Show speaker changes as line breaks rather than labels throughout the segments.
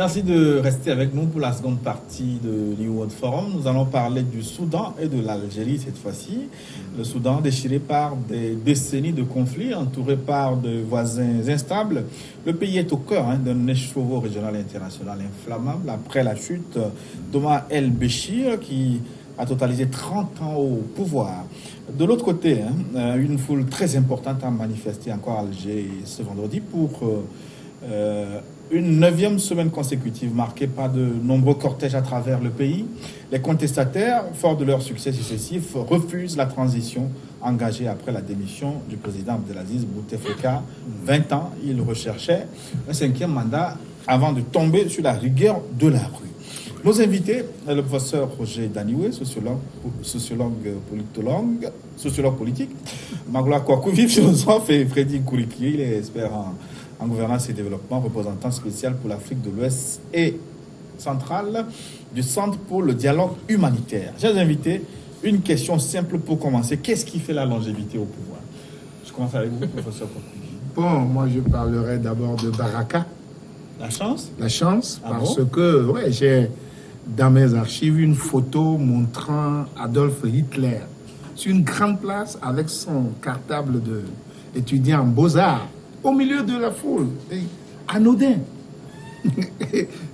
Merci de rester avec nous pour la seconde partie de New World Forum. Nous allons parler du Soudan et de l'Algérie cette fois-ci. Le Soudan déchiré par des décennies de conflits, entouré par de voisins instables. Le pays est au cœur d'un écheveau régional et international inflammable après la chute d'Omar el-Béchir qui a totalisé 30 ans au pouvoir. De l'autre côté, une foule très importante a manifesté encore à Alger ce vendredi pour une 9e semaine consécutive marquée par de nombreux cortèges à travers le pays. Les contestataires, forts de leur succès successif, refusent la transition engagée après la démission du président Abdelaziz Bouteflika. 20 ans, il recherchait un 5e mandat avant de tomber sur la rigueur de la rue. Nos invités, le professeur Roger Danioué, sociologue politique, Magloire Kouakouvif, philosophe, et Freddy Kourikié, il est expert en gouvernance et développement, représentant spécial pour l'Afrique de l'Ouest et centrale du Centre pour le dialogue humanitaire. Chers invités, une question simple pour commencer. Qu'est-ce qui fait la longévité au pouvoir? Je commence avec vous, professeur Kouakouvif.
Bon, moi je parlerai d'abord de Baraka.
La chance?
La chance, parce que j'ai dans mes archives une photo montrant Adolf Hitler sur une grande place avec son cartable d'étudiant en beaux-arts au milieu de la foule, anodin.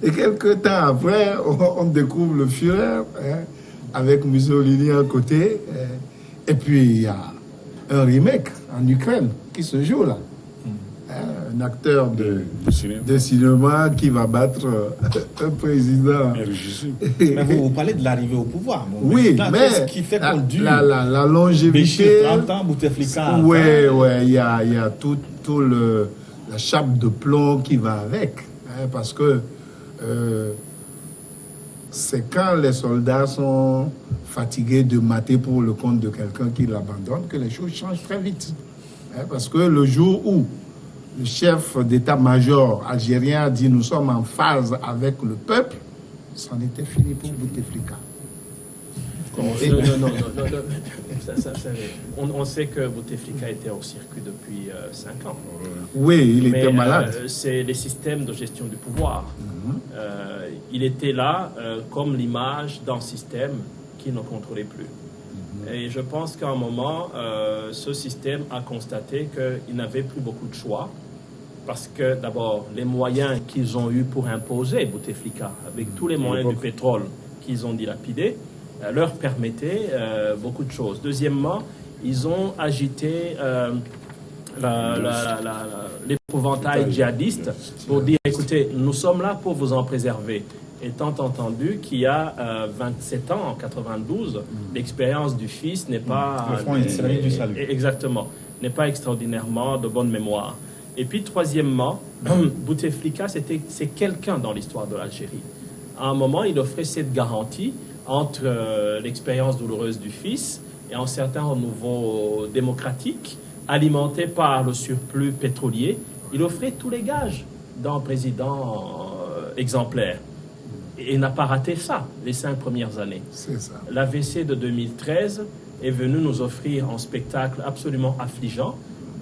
Et quelques temps après, on découvre le Führer avec Mussolini à côté. Et puis il y a un remake en Ukraine qui se joue là. Un acteur de cinéma qui va battre un président.
Mais vous parlez de l'arrivée au pouvoir.
Oui, mais
qu'est-ce qui fait qu'on dure
la longévité.
30 ans, Bouteflika.
Oui, il y a tout la chape de plomb qui va avec. Parce que c'est quand les soldats sont fatigués de mater pour le compte de quelqu'un qui l'abandonne que les choses changent très vite. Parce que le jour où le chef d'état-major algérien a dit « nous sommes en phase avec le peuple », c'en était fini pour Bouteflika.
Non. On sait que Bouteflika était au circuit depuis 5 ans.
Oui, il était malade.
C'est les systèmes de gestion du pouvoir. Il était là comme l'image d'un système qui ne contrôlait plus. Et je pense qu'à un moment, ce système a constaté qu'il n'avait plus beaucoup de choix. Parce que d'abord, les moyens qu'ils ont eus pour imposer Bouteflika, avec tous les moyens du pétrole qu'ils ont dilapidés, leur permettaient beaucoup de choses. Deuxièmement, ils ont agité l'épouvantail djihadiste pour dire, écoutez, nous sommes là pour vous en préserver. Étant entendu qu'il y a 27 ans, en 92, l'expérience du fils n'est pas...
Le front islamique du salut.
Exactement, n'est pas extraordinairement de bonne mémoire. Et puis, troisièmement, Bouteflika, c'est quelqu'un dans l'histoire de l'Algérie. À un moment, il offrait cette garantie entre l'expérience douloureuse du fils et un certain renouveau démocratique, alimenté par le surplus pétrolier. Il offrait tous les gages d'un président exemplaire. Et il n'a pas raté ça, les 5 premières années.
C'est ça.
L'AVC de 2013 est venu nous offrir un spectacle absolument affligeant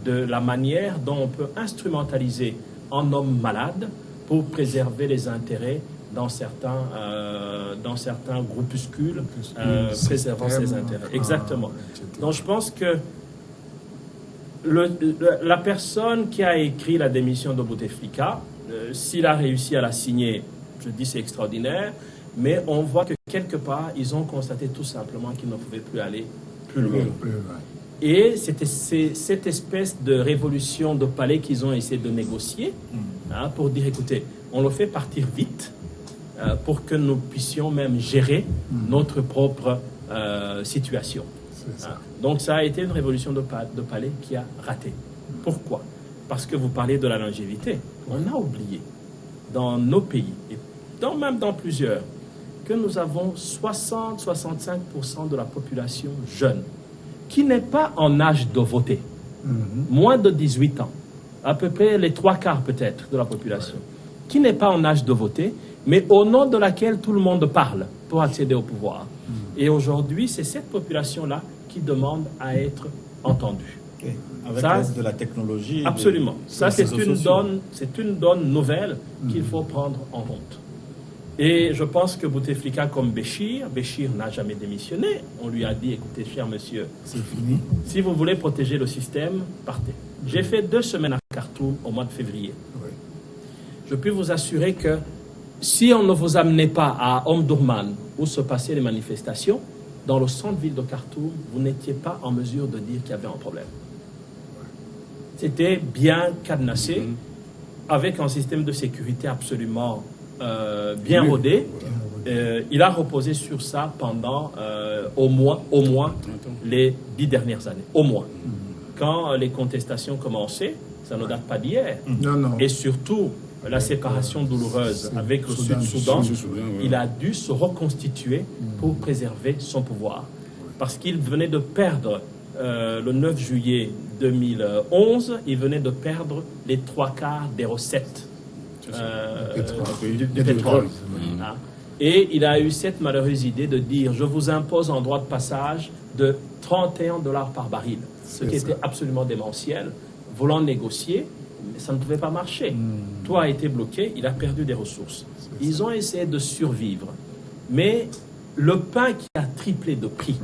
de la manière dont on peut instrumentaliser un homme malade pour préserver les intérêts dans certains groupuscules préservant ses intérêts. Exactement. Donc je pense que la personne qui a écrit la démission de Bouteflika, s'il a réussi à la signer, je dis c'est extraordinaire, mais on voit que quelque part, ils ont constaté tout simplement qu'ils ne pouvaient plus aller plus loin. Et c'était cette espèce de révolution de palais qu'ils ont essayé de négocier pour dire, écoutez, on le fait partir vite pour que nous puissions même gérer notre propre situation. Donc ça a été une révolution de palais qui a raté. Pourquoi? Parce que vous parlez de la longévité. On a oublié dans nos pays, et même dans plusieurs, que nous avons 60-65% de la population jeune qui n'est pas en âge de voter. Moins de 18 ans, à peu près les 3/4 peut-être de la population, qui n'est pas en âge de voter, mais au nom de laquelle tout le monde parle pour accéder au pouvoir. Et aujourd'hui, c'est cette population-là qui demande à être entendue.
Ok. Avec
Ça,
l'aide de la technologie.
Absolument. Ça, c'est
réseaux
une
sociaux.
donne nouvelle qu'il faut prendre en compte. Et je pense que Bouteflika, comme Béchir n'a jamais démissionné. On lui a dit, écoutez, cher monsieur,
C'est fini.
si vous voulez protéger le système, partez. J'ai fait 2 semaines à Khartoum au mois de février.
Oui.
Je peux vous assurer que si on ne vous amenait pas à Omdurman, où se passaient les manifestations, dans le centre-ville de Khartoum, vous n'étiez pas en mesure de dire qu'il y avait un problème. C'était bien cadenassé, avec un système de sécurité absolument bien rodé. Il a reposé sur ça pendant au moins les 10 dernières années. Au moins. Quand les contestations commençaient, ça ne date pas d'hier.
Non.
Et surtout, la séparation douloureuse avec le Sud-Soudan, il a dû se reconstituer pour préserver son pouvoir. Parce qu'il venait de perdre, le 9 juillet 2011, il venait de perdre les 3/4 des recettes du pétrole. Hein. Et il a eu cette malheureuse idée de dire, je vous impose un droit de passage de $31 par baril, ce qui était absolument démentiel, voulant négocier. Mais ça ne pouvait pas marcher. Tout a été bloqué, il a perdu des ressources. Ils ont essayé de survivre. Mais le pain qui a triplé de prix,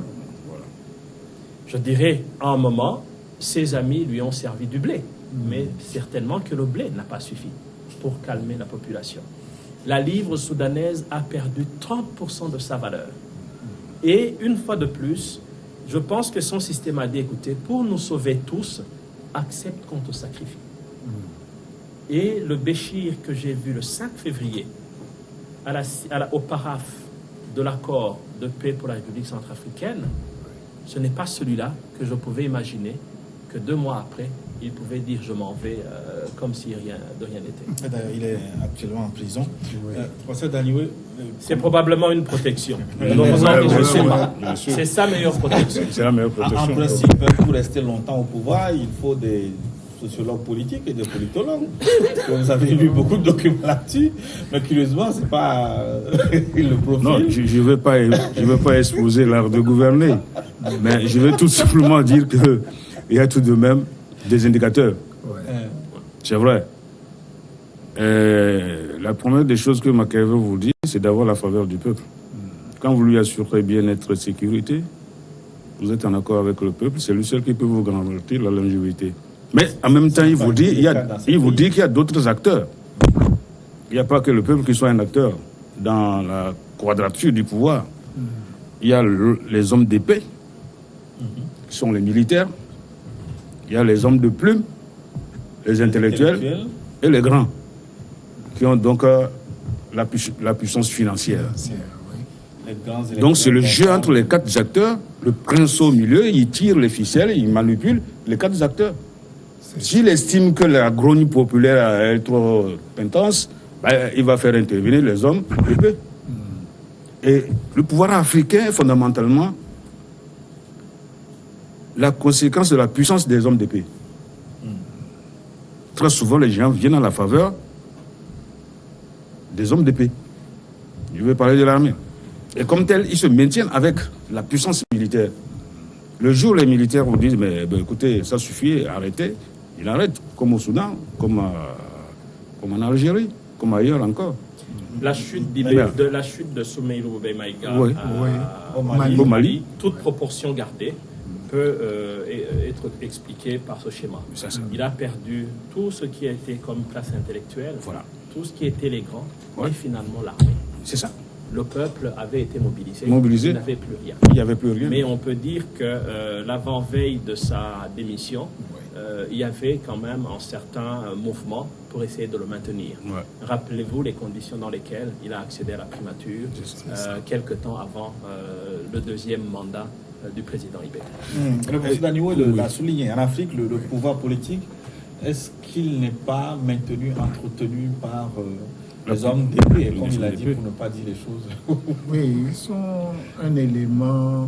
je dirais, à un moment, ses amis lui ont servi du blé. Mais certainement que le blé n'a pas suffi pour calmer la population. La livre soudanaise a perdu 30% de sa valeur. Et une fois de plus, je pense que son système a dit, écoutez, pour nous sauver tous, accepte qu'on te sacrifie. Et le Béchir que j'ai vu le 5 février au paraphe de l'accord de paix pour la République centrafricaine, ce n'est pas celui-là que je pouvais imaginer que 2 mois après, il pouvait dire je m'en vais comme si de rien n'était.
D'ailleurs, il est actuellement en prison. Professeur Danioué,
c'est probablement une protection. Je ne sais pas. C'est sa meilleure protection.
C'est la meilleure protection.
En principe, pour rester longtemps au pouvoir, il faut des sociologues politiques et des politologues. Vous avez lu beaucoup de documents là-dessus, mais curieusement, c'est pas le profil.
Non, je ne vais pas exposer l'art de gouverner, mais je vais tout simplement dire qu'il y a tout de même des indicateurs. C'est vrai. La première des choses que Machiavel vous dit, c'est d'avoir la faveur du peuple. Quand vous lui assurez bien-être et sécurité, vous êtes en accord avec le peuple, c'est le seul qui peut vous garantir la longévité. Mais en même temps, il vous dit qu'il y a d'autres acteurs. Il n'y a pas que le peuple qui soit un acteur dans la quadrature du pouvoir. Il y a les hommes d'épée, qui sont les militaires. Il y a les hommes de plume, les intellectuels et les grands, qui ont donc la puissance financière. Donc c'est le jeu entre les 4 acteurs. Le prince au milieu, il tire les ficelles, il manipule les 4 acteurs. S'il estime que la grogne populaire est trop intense, il va faire intervenir les hommes d'épée. Et le pouvoir africain est fondamentalement la conséquence de la puissance des hommes d'épée. Très souvent, les gens viennent à la faveur des hommes d'épée. Je vais parler de l'armée. Et comme tel, ils se maintiennent avec la puissance militaire. Le jour où les militaires vous disent, mais écoutez, ça suffit, arrêtez, ils arrêtent, comme au Soudan, comme en Algérie, comme ailleurs encore.
La chute de Soumeilou Bemaïga au Mali, toute proportion gardée, peut être expliquée par ce schéma. Il a perdu tout ce qui était comme classe intellectuelle, tout ce qui était les grands, et finalement l'armée.
C'est ça.
Le peuple avait été mobilisé. Il n'avait plus rien.
Il n'y avait plus rien.
Mais on peut dire que l'avant-veille de sa démission, il y avait quand même un certain mouvement pour essayer de le maintenir. Rappelez-vous les conditions dans lesquelles il a accédé à la primature quelque temps avant le 2e mandat du président Ibeka.
Le président Danioué l'a souligné. En Afrique, le pouvoir politique, est-ce qu'il n'est pas maintenu, entretenu par les hommes d'épée, comme il a dit, pour ne pas dire les choses?
Oui, ils sont un élément,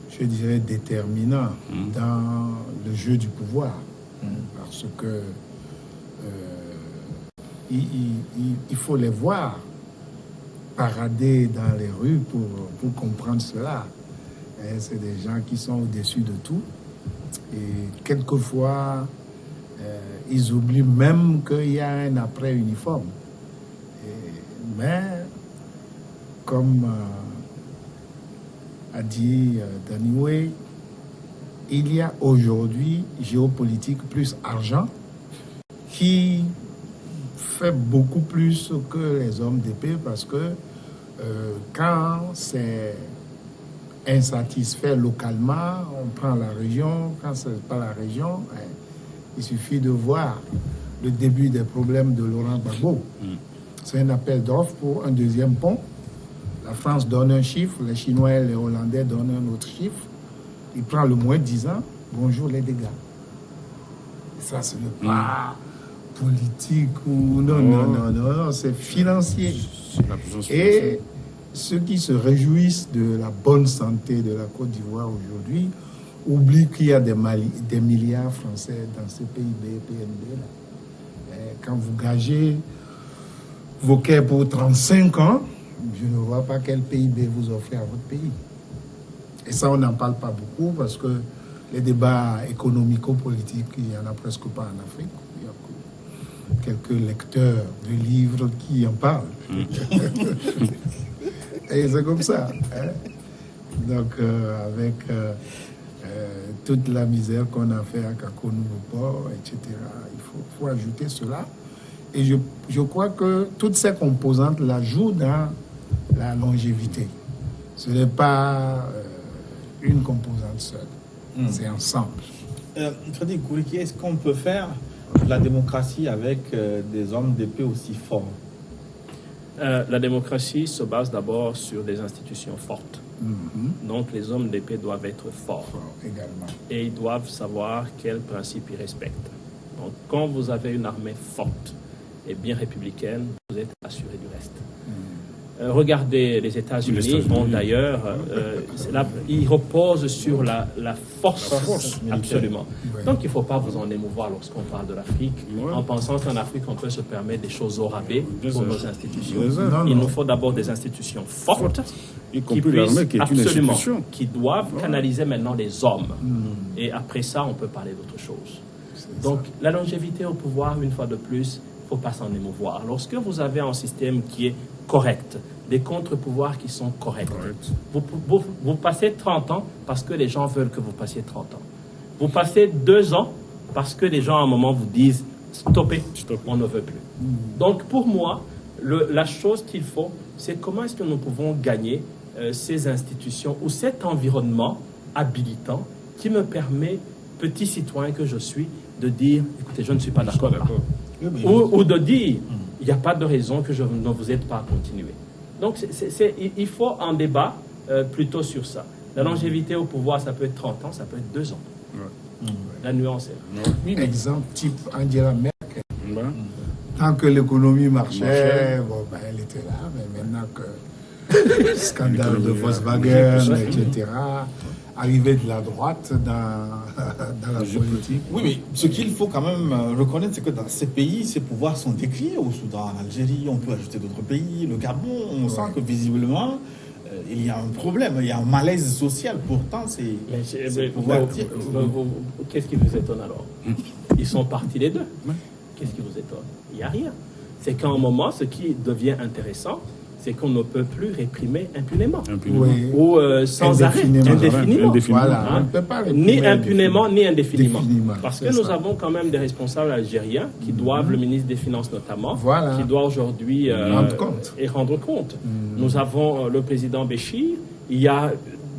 je dirais, déterminant dans le jeu du pouvoir. Parce que il faut les voir parader dans les rues pour comprendre cela. C'est des gens qui sont au-dessus de tout Et quelquefois, ils oublient même qu'il y a un après-uniforme. Mais, comme a dit Daniwe, il y a aujourd'hui géopolitique plus argent qui fait beaucoup plus que les hommes d'épée parce que quand c'est insatisfait localement, on prend la région. Quand ce n'est pas la région, il suffit de voir le début des problèmes de Laurent Gbagbo. C'est un appel d'offres pour un deuxième pont. La France donne un chiffre, les Chinois et les Hollandais donnent un autre chiffre. Il prend le moins 10 ans, bonjour les dégâts. Ça, ce n'est pas politique ou non, c'est financier. Et ceux qui se réjouissent de la bonne santé de la Côte d'Ivoire aujourd'hui oublient qu'il y a des milliards français dans ce PIB, PNB. Quand vous gagez vos quais pour 35 ans, je ne vois pas quel PIB vous offrez à votre pays. Et ça, on n'en parle pas beaucoup parce que les débats économico-politiques, il n'y en a presque pas en Afrique. Il y a quelques lecteurs de livres qui en parlent. Et c'est comme ça. Hein? Donc, avec toute la misère qu'on a fait à Kakonou-Port, etc., il faut ajouter cela. Et je crois que toutes ces composantes-là jouent dans la longévité. Ce n'est pas une composante seule. C'est ensemble.
Frédéric Kouriki, est-ce qu'on peut faire de la démocratie avec des hommes d'épée aussi forts?
La démocratie se base d'abord sur des institutions fortes. Donc les hommes d'épée doivent être forts.
Également.
Et ils doivent savoir quels principes ils respectent. Donc quand vous avez une armée forte et bien républicaine, vous êtes assuré du reste. Regardez, les États-Unis ont d'ailleurs, ils reposent sur la force, absolument. Donc il ne faut pas vous en émouvoir lorsqu'on parle de l'Afrique, en pensant qu'en Afrique on peut se permettre des choses au rabais pour nos institutions. Il nous faut d'abord des institutions fortes, qui doivent canaliser maintenant les hommes. Et après ça, on peut parler d'autre chose. Donc la longévité au pouvoir, une fois de plus, il ne faut pas s'en émouvoir. Lorsque vous avez un système qui est correct, des contre-pouvoirs qui sont corrects, vous passez 30 ans parce que les gens veulent que vous passiez 30 ans. Vous passez 2 ans parce que les gens, à un moment, vous disent « stoppez, on ne veut plus ». Donc, pour moi, la chose qu'il faut, c'est comment est-ce que nous pouvons gagner ces institutions ou cet environnement habilitant qui me permet, petit citoyen que je suis, de dire « écoutez, je ne suis pas d'accord ». Ou de dire « il n'y a pas de raison que je ne vous aide pas à continuer ». Donc, il faut un débat plutôt sur ça. La longévité au pouvoir, ça peut être 30 ans, ça peut être 2 ans. La nuance est là.
Exemple type Angela Merkel. Tant que l'économie marchait, elle était là, mais maintenant que scandale de Volkswagen, etc., arrivée de la droite dans la politique.
Oui, mais ce qu'il faut quand même reconnaître, c'est que dans ces pays, ces pouvoirs sont décriés. Au Soudan, en Algérie, on peut ajouter d'autres pays. Le Gabon, on sent que visiblement, il y a un problème, il y a un malaise social. Pourtant,
qu'est-ce qui vous étonne alors? Ils sont partis les deux. Qu'est-ce qui vous étonne? Il n'y a rien. C'est qu'à un moment, ce qui devient intéressant, c'est qu'on ne peut plus réprimer impunément. Ou sans arrêt, indéfiniment.
Voilà. On ne peut pas
ni impunément, ni indéfiniment. Parce que nous avons quand même des responsables algériens qui doivent, le ministre des Finances notamment, qui doit aujourd'hui rendre compte. Nous avons le président Béchir. Il y a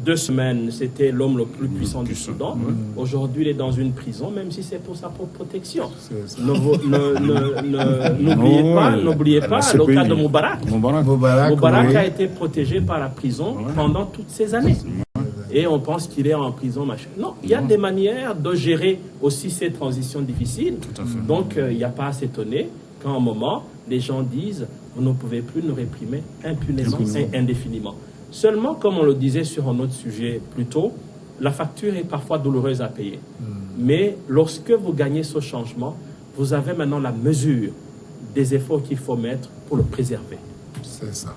2 semaines, c'était l'homme le plus puissant du Soudan. Aujourd'hui, il est dans une prison, même si c'est pour sa propre protection. N'oubliez pas le cas de Moubarak. Moubarak a été protégé par la prison pendant toutes ces années. Et on pense qu'il est en prison, machin. Non, il y a des manières de gérer aussi ces transitions difficiles. Donc, il n'y a pas à s'étonner qu'à un moment, les gens disent « vous ne pouvez plus nous réprimer impunément et indéfiniment ». Seulement, comme on le disait sur un autre sujet plus tôt, la facture est parfois douloureuse à payer. Mais lorsque vous gagnez ce changement, vous avez maintenant la mesure des efforts qu'il faut mettre pour le préserver.
C'est ça.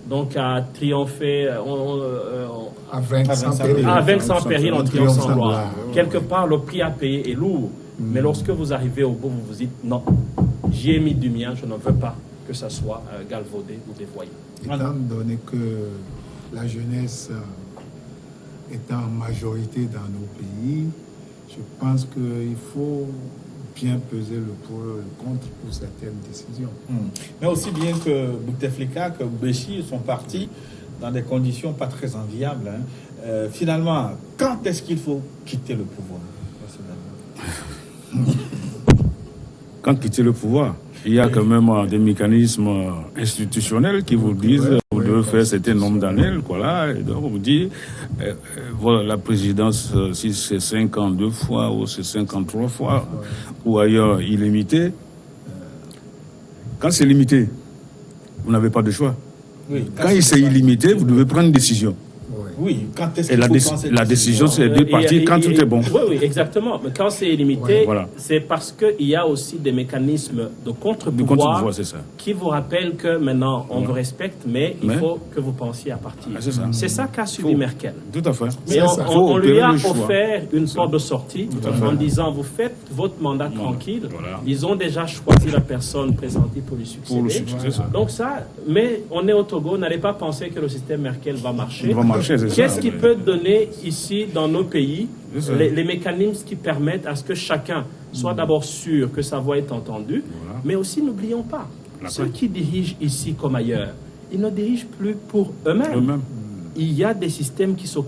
donc a triomphé
À Vincent
Péril en triomphe sans gloire.
Ouais.
Quelque part, le prix à payer est lourd. Mais lorsque vous arrivez au bout, vous vous dites non, j'y ai mis du mien, je ne veux pas que ça soit galvaudé ou dévoyé.
Étant donné que la jeunesse est en majorité dans nos pays, je pense qu'il faut bien peser le pour et le contre pour certaines décisions.
Mais aussi bien que Bouteflika que Béchir sont partis dans des conditions pas très enviables. Finalement, quand est-ce qu'il faut quitter le pouvoir?
Quand quitter le pouvoir, il y a quand même des mécanismes institutionnels qui vous disent vous devez faire certain nombre d'années, voilà, et donc on vous dit voilà, la présidence, si c'est 52 fois ou c'est 53 fois, ou ailleurs illimité. Quand c'est limité, vous n'avez pas de choix.
Oui,
Quand il s'est illimité, vous devez prendre une décision.
Oui, quand est-ce
Et
qu'il
la,
faut
dé-
prendre cette
la décision, c'est de partir quand tout est bon.
Oui, exactement. Mais quand c'est illimité,
Voilà.
c'est parce qu'il y a aussi des mécanismes de
Du
contre-pouvoir
contre-pouvoir, c'est ça.
qui vous rappellent que maintenant, on vous respecte, mais il faut que vous pensiez à partir.
Ah, c'est ça.
C'est ça qu'a subi Merkel.
Tout à fait.
Mais
C'est ça.
on lui
opérer
a
le choix.
offert une porte de sortie en disant, vous faites votre mandat tranquille.
Voilà.
Ils ont déjà choisi la personne présentée pour lui succéder.
Pour le succès, c'est ça.
Donc ça, mais on est au Togo, n'allez pas penser que le système Merkel va marcher.
Il va marcher, c'est ça.
Qu'est-ce qui peut donner ici, dans nos pays,
C'est ça.
les mécanismes qui permettent à ce que chacun soit d'abord sûr que sa voix est entendue,
Voilà.
mais aussi n'oublions pas,
La
ceux
paix.
qui dirigent ici comme ailleurs, ils ne dirigent plus pour eux-mêmes.
Eux-mêmes.
Il y a des systèmes qui se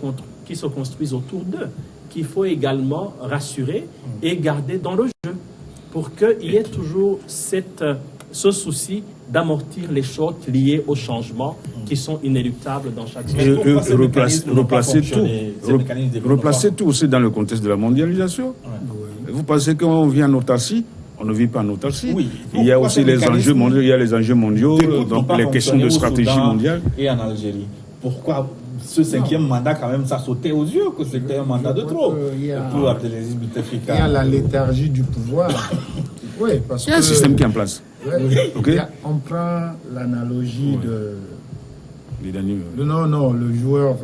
construisent autour d'eux, qu'il faut également rassurer et garder dans le jeu, pour qu'il y ait toujours ce souci d'amortir les chocs liés aux changements qui sont inéluctables dans chaque
Et
société.
pourquoi ces mécanismes n'ont pas
replacer tout.
fonctionné, ces mécanismes de développement?
Replacer tout aussi dans le contexte de la mondialisation. Vous pensez qu'on vit en autarcie? On ne vit pas en autarcie.
Oui.
Il y a
Pourquoi
aussi
ces
les
mécanismes
enjeux mondiaux, il y a les enjeux mondiaux,
n'ont
donc
pas
les questions
fonctionné
de
au
stratégie
Soudan
mondiale.
et en Algérie? Pourquoi ce cinquième mandat, quand même, ça sautait aux yeux que c'était un mandat de trop
Il y a-
pour Abdelaziz Bouteflika?
Il y a la léthargie du pouvoir. Oui, parce
Il y a un
que
système qui est en place.
ouais,
Ok.
on prend l'analogie
Les derniers,
le joueur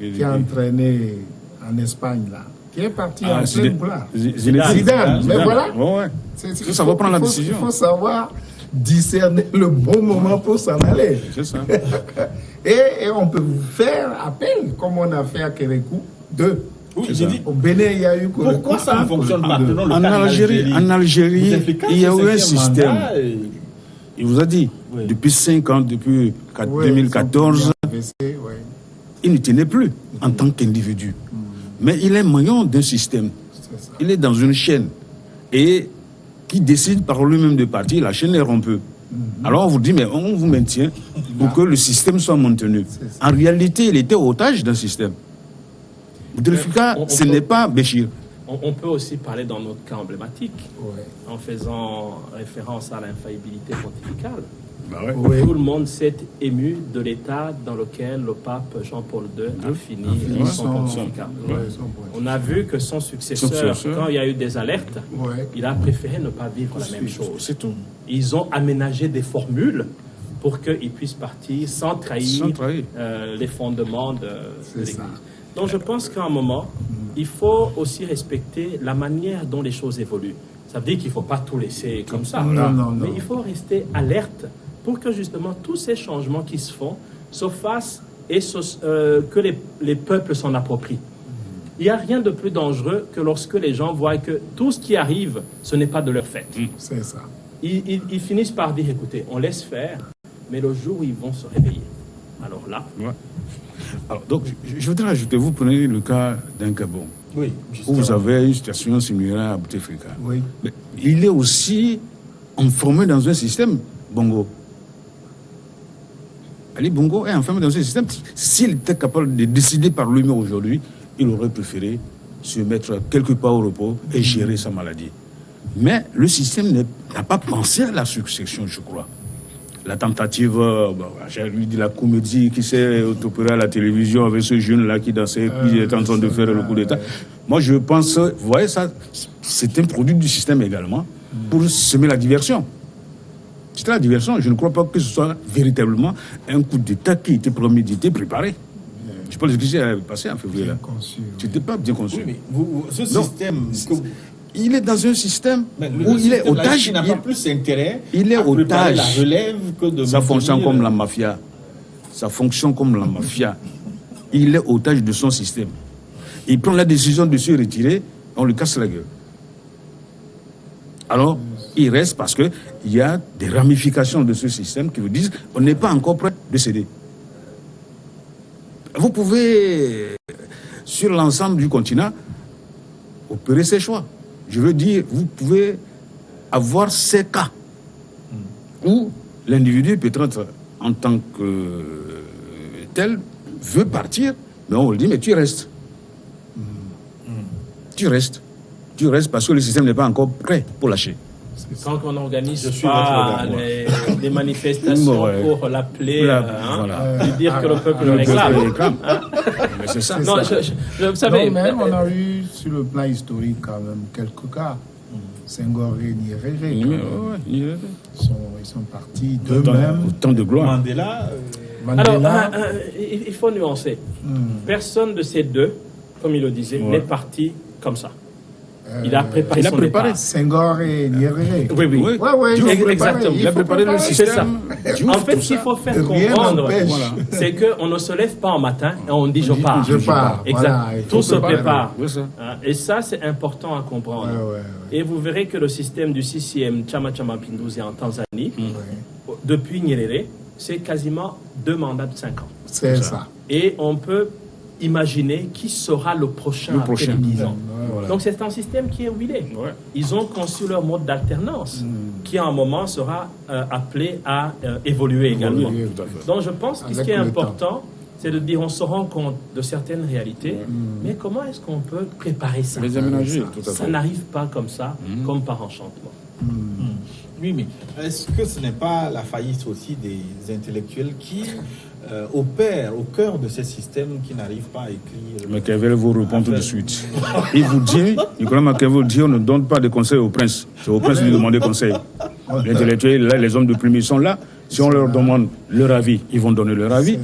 les-
qui a entraîné en Espagne là, qui est parti en plein
Zidane.
boulard.
Zidane.
Zidane, mais voilà.
Ouais, ouais.
C'est-
Ça va prendre la décision.
Il faut savoir discerner le bon moment pour s'en aller.
C'est ça.
Et on peut vous faire appel, comme on a fait à Kérékou,
Oui, j'ai dit,
au Bénin, il y a eu
pourquoi
Kérékou
ça ne fonctionne pas? Tenons le
En
cas
Algérie,
Bouteflika,
il y a
ce
eu un
cinquième
système.
mandat,
Il vous a dit,
Oui.
depuis 5 ans, depuis
Ouais,
2014,
AVC, ouais.
il ne tenait plus en tant qu'individu. Mais il est maillon d'un système.
C'est ça.
Il est dans une chaîne. Et qui décide par lui-même de partir, la chaîne est rompue. Alors on vous dit, mais on vous maintient pour que le système soit maintenu. En réalité, il était otage d'un système. Bouteflika,
On
ce
peut-
n'est pas Béchir.
On peut aussi parler dans notre cas emblématique,
Ouais.
en faisant référence à l'infaillibilité pontificale.
Ouais.
Tout le monde s'est ému de l'état dans lequel le pape Jean-Paul II a fini son pontificat.
Ouais, son point.
On a vu que son successeur,
Successeur.
quand il y a eu des alertes,
Ouais.
il a préféré ne pas vivre la même chose.
C'est tout.
Ils ont aménagé des formules pour qu'il puisse partir sans trahir,
Sans trahir.
les fondements de
C'est
l'Église.
ça.
Donc je pense qu'à un moment, il faut aussi respecter la manière dont les choses évoluent. Ça veut dire qu'il ne faut pas tout laisser comme ça.
Non, non,
Mais
non.
il faut rester alerte pour que justement tous ces changements qui se font se fassent et que les peuples s'en approprient. Il n'y a rien de plus dangereux que lorsque les gens voient que tout ce qui arrive, ce n'est pas de leur fait.
C'est ça.
Ils finissent par dire, écoutez, on laisse faire, mais le jour où ils vont se réveiller, alors là,
Ouais. Alors, donc, je voudrais ajouter, vous prenez le cas d'un Gabon,
Oui,
où vous avez une situation similaire à Bouteflika.
Oui.
Mais il est aussi enfermé dans un système Bongo. Ali Bongo est enfermé dans un système. S'il était capable de décider par lui-même aujourd'hui, il aurait préféré se mettre quelque part au repos et gérer sa maladie. Mais le système n'a pas pensé à la succession, je crois. La tentative, j'ai lu de la comédie qui s'est opérée à la télévision avec ce jeune-là qui dansait, puis il est en train de faire le coup d'État. Moi, je pense, vous voyez ça, c'est un produit du système également pour semer la diversion. C'était la diversion. Je ne crois pas que ce soit véritablement un coup d'État qui était prémédité, préparé. Je pense que ce qui s'est passé en février. C'était pas bien conçu.
Oui, mais ce système...
Il est dans un système
où
il est otage.
Il n'a pas plus intérêt
il est
à préparer
otage.
la relève que de...
Ça fonctionne comme la mafia. Ça fonctionne comme la mafia. Il est otage de son système. Il prend la décision de se retirer, on lui casse la gueule. Alors, il reste parce qu'il y a des ramifications de ce système qui vous disent on n'est pas encore prêt de céder. Vous pouvez, sur l'ensemble du continent, opérer ces choix. Je veux dire, vous pouvez avoir ces cas où l'individu peut-être en tant que tel veut partir, mais on lui dit mais tu restes. Tu restes parce que le système n'est pas encore prêt pour lâcher.
Quand on n'organise pas des manifestations pour l'appeler, dire que le peuple le réclame.
Mais c'est ça.
Non, vous savez,
même on a eu sur le plan historique quand même quelques cas. Senghor et Nyerere. Ils sont partis d'eux-mêmes.
Autant de gloire.
Mandela.
Alors, il faut nuancer. Personne de ces deux, comme il le disait, n'est parti comme ça. Il a préparé son départ.
Senghor et Nyerere.
Oui.
Exactement. Il a préparé le système.
En fait, ce qu'il faut faire comprendre, c'est qu'on ne se lève pas un matin et on dit je pars. Exact. Tout se prépare. Et ça, c'est important à comprendre. Et vous verrez que le système du CCM Chama Chama Pinduzi en Tanzanie, depuis Nyerere, c'est quasiment 2 mandats de 5 ans.
C'est ça.
Et on peut imaginer qui sera le prochain après 10 ans. Donc c'est un système qui est huilé. Ils ont conçu leur mode d'alternance qui à un moment sera appelé à évoluer également. Donc je pense que ce qui est important, c'est de dire on se rend compte de certaines réalités, mais comment est-ce qu'on peut préparer ça?
Les aménager, tout à fait.
Ça n'arrive pas comme ça, comme par enchantement.
Oui, mais est-ce que ce n'est pas la faillite aussi des intellectuels qui opèrent au cœur de ces systèmes qui n'arrivent pas à écrire?
Machiavel vous répond tout de suite. Il vous dit, Nicolas Machiavel dit, on ne donne pas de conseils au prince. C'est au prince de demander conseil. Les intellectuels, là, les hommes de plume, ils sont là. Si on leur demande leur avis, ils vont donner leur avis.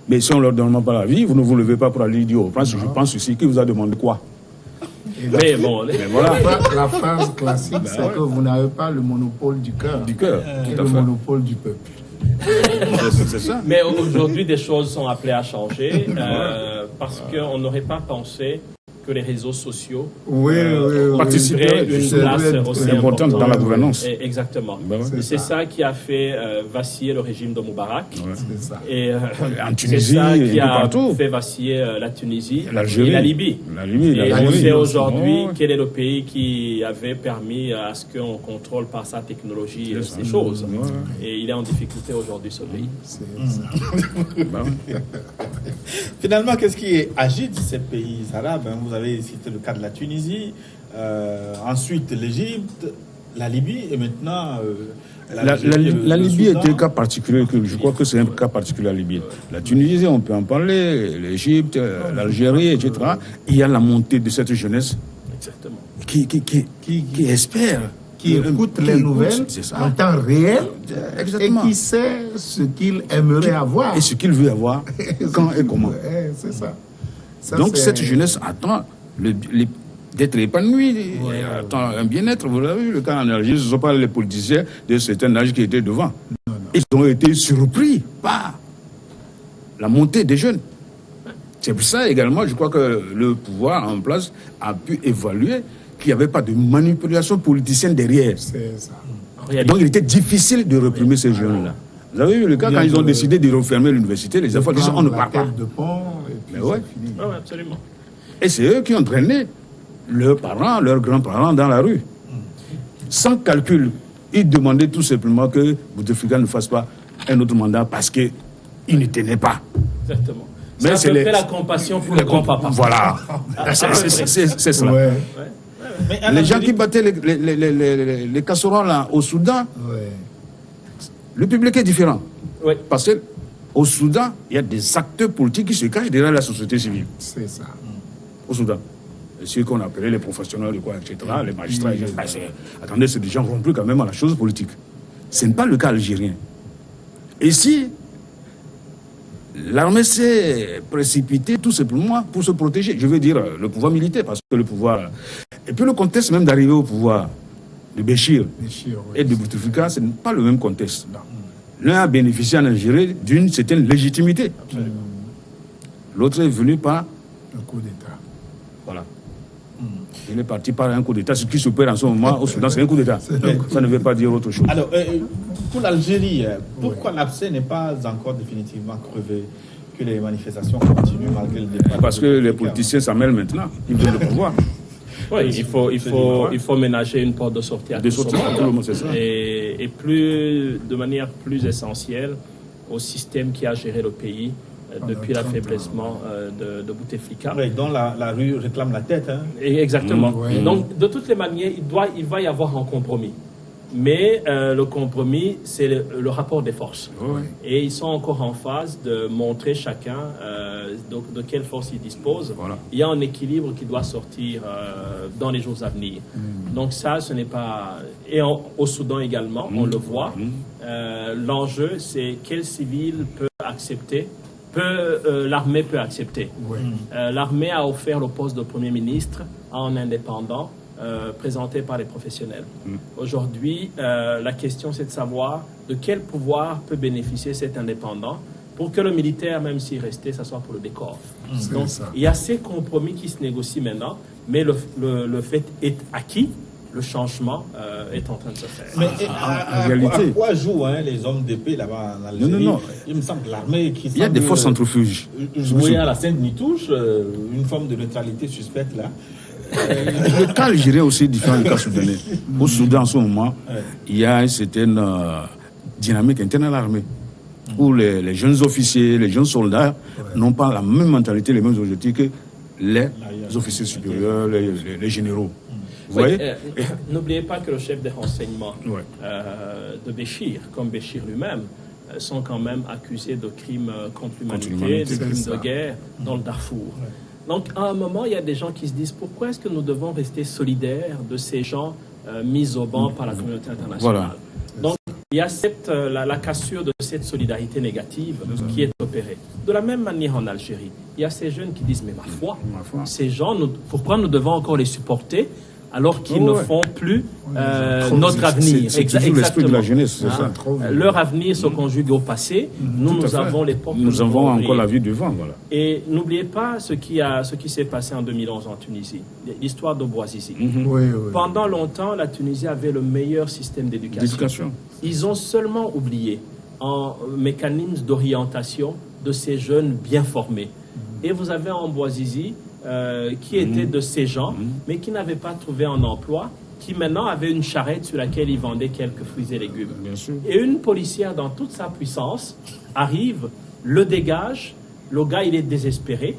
Mais si on ne leur demande pas l'avis, vous ne vous levez pas pour aller dire au prince, je pense aussi qu'il vous a demandé quoi.
Mais bon,
voilà. La phrase classique, c'est que vous n'avez pas le monopole du cœur. Et le monopole du peuple.
C'est ça.
Mais aujourd'hui, des choses sont appelées à changer parce qu'on n'aurait pas pensé que les réseaux sociaux
participeraient
une place aussi importante
dans la gouvernance.
Exactement. C'est ça qui a fait vaciller le régime de Moubarak. Et
en Tunisie,
c'est ça qui a
partout.
fait vaciller la Tunisie
et
la Libye.
Et
on sait aujourd'hui quel est le pays qui avait permis à ce qu'on contrôle par sa technologie ces choses. Et il est en difficulté aujourd'hui, ce pays.
Finalement, qu'est-ce qui agite ces pays arabes? Vous avez cité le cas de la Tunisie, ensuite l'Égypte, la Libye et maintenant
la Libye est un cas particulier. Je crois que c'est un cas particulier à la Libye. La Tunisie, on peut en parler, l'Égypte, l'Algérie, etc. Il y a la montée de cette jeunesse qui espère,
qui écoute les nouvelles en temps réel et qui sait ce qu'il aimerait avoir.
Et ce qu'il veut avoir, quand et comment.
C'est ça.
Donc cette jeunesse attend d'être épanouie, attend un bien-être. Vous l'avez vu, le cas en Algérie, ce ne sont pas les politiciens de certain âge qui étaient devant. Ils ont été surpris par la montée des jeunes. C'est pour ça également, je crois que le pouvoir en place a pu évaluer qu'il n'y avait pas de manipulation politicienne derrière.
C'est ça.
Donc il était difficile de réprimer ces jeunes-là. Vous avez vu le cas quand ils ont décidé de refermer l'université, les enfants disent on ne part pas.
Absolument.
Et c'est eux qui ont traîné leurs parents, leurs grands-parents dans la rue. Sans calcul, ils demandaient tout simplement que Bouteflika ne fasse pas un autre mandat parce qu'il ne tenait pas.
Exactement. Mais c'est la compassion pour le grand-papa.
Voilà. C'est cela. Les gens qui battaient les casseroles là, au Soudan, le public est différent. Parce qu'au Soudan, il y a des acteurs politiques qui se cachent derrière la société civile.
C'est ça.
Au Soudan. Ceux qu'on appelait les professionnels, etc., les magistrats, attendez, c'est des gens rompus quand même à la chose politique. Ce n'est pas le cas algérien. Ici, l'armée s'est précipitée tout simplement pour se protéger. Je veux dire, le pouvoir militaire, parce que le pouvoir... Et puis le contexte même d'arriver au pouvoir de Béchir et de Bouteflika, ce n'est pas le même contexte. L'un a bénéficié en Algérie d'une certaine légitimité. L'autre est venu par...
Un coup d'État.
Voilà. Il est parti par un coup d'État. Ce qui s'opère en ce moment au Soudan, c'est un coup d'État. Ça ne veut pas dire autre chose.
Alors, pour l'Algérie, pourquoi l'abcès n'est pas encore définitivement crevé, que les manifestations continuent malgré le départ?
Parce que les politiciens s'en mêlent maintenant. Ils veulent le pouvoir.
Oui, il faut ménager une porte de sortie à tout le monde.
C'est ça.
Et de manière plus essentielle au système qui a géré le pays depuis l'affaiblissement de Bouteflika.
Oui, dont la rue réclame la tête. Hein.
Et exactement.
Oui.
Donc, de toutes les manières, il va y avoir un compromis. Mais le compromis, c'est le rapport des forces.
Oui.
Et ils sont encore en phase de montrer chacun de quelle force il dispose.
Voilà.
Il y a un équilibre qui doit sortir dans les jours à venir. Donc ça, ce n'est pas... Et au Soudan également, on le voit. L'enjeu, c'est quel civil peut accepter, l'armée peut accepter.
Oui.
L'armée a offert le poste de Premier ministre à un indépendant présenté par les professionnels. Aujourd'hui, la question, c'est de savoir de quel pouvoir peut bénéficier cet indépendant pour que le militaire, même s'il restait, ça soit pour le décor. Donc, il y a ces compromis qui se négocient maintenant, mais le fait est acquis. Le changement est en train de se faire.
Mais
en réalité,
à quoi jouent les hommes d'épée là-bas en Algérie?
Non.
Il me semble que l'armée qui
il y a des forces centrifuges.
jouer à la Sainte-Nitouche, une forme de neutralité suspecte là.
Le cas algérien aussi est différent du cas soudanais. Au Soudan, en ce moment, il y a une certaine dynamique interne à l'armée, où les jeunes officiers, les jeunes soldats n'ont pas la même mentalité, les mêmes objectifs que les officiers supérieurs, les généraux. Vous voyez?
N'oubliez pas que le chef des renseignements de Béchir, comme Béchir lui-même, sont quand même accusés de crimes contre l'humanité, de crimes de guerre dans le Darfour. Donc, à un moment, il y a des gens qui se disent pourquoi est-ce que nous devons rester solidaires de ces gens mis au banc par la communauté internationale.
Voilà.
Donc, il y a la cassure de cette solidarité négative qui est opérée. De la même manière en Algérie, il y a ces jeunes qui disent mais ma foi. Ces gens, pourquoi nous devons encore les supporter alors qu'ils ne font plus notre avenir.
C'est toujours l'esprit de la jeunesse, c'est ça.
Leur avenir se conjugue au passé. Nous avons les portes.
Nous avons encore la vie devant, voilà.
Et n'oubliez pas ce qui s'est passé en 2011 en Tunisie, l'histoire de Bouazizi. Pendant longtemps, la Tunisie avait le meilleur système d'éducation. Ils ont seulement oublié un mécanisme d'orientation de ces jeunes bien formés. Et vous avez en Bouazizi qui était de ces gens, mais qui n'avaient pas trouvé un emploi, qui maintenant avait une charrette sur laquelle ils vendaient quelques fruits et légumes.
Bien sûr.
Et une policière, dans toute sa puissance, arrive, le dégage, le gars, il est désespéré.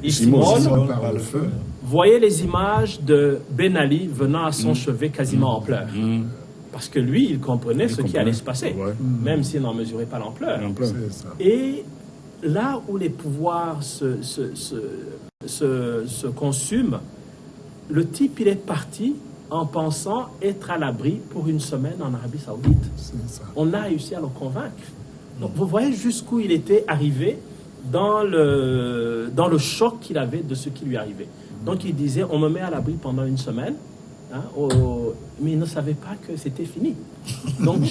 Il s'immole
par le feu.
Voyez les images de Ben Ali venant à son chevet quasiment en pleurs. Parce que lui, il comprenait ce qui allait se passer, même s'il n'en mesurait pas l'ampleur. Et là où les pouvoirs se consument, le type, il est parti en pensant être à l'abri pour une semaine en Arabie Saoudite. On a réussi à le convaincre. Donc, vous voyez jusqu'où il était arrivé dans le choc qu'il avait de ce qui lui arrivait. Donc, il disait, on me met à l'abri pendant une semaine, mais il ne savait pas que c'était fini. Donc,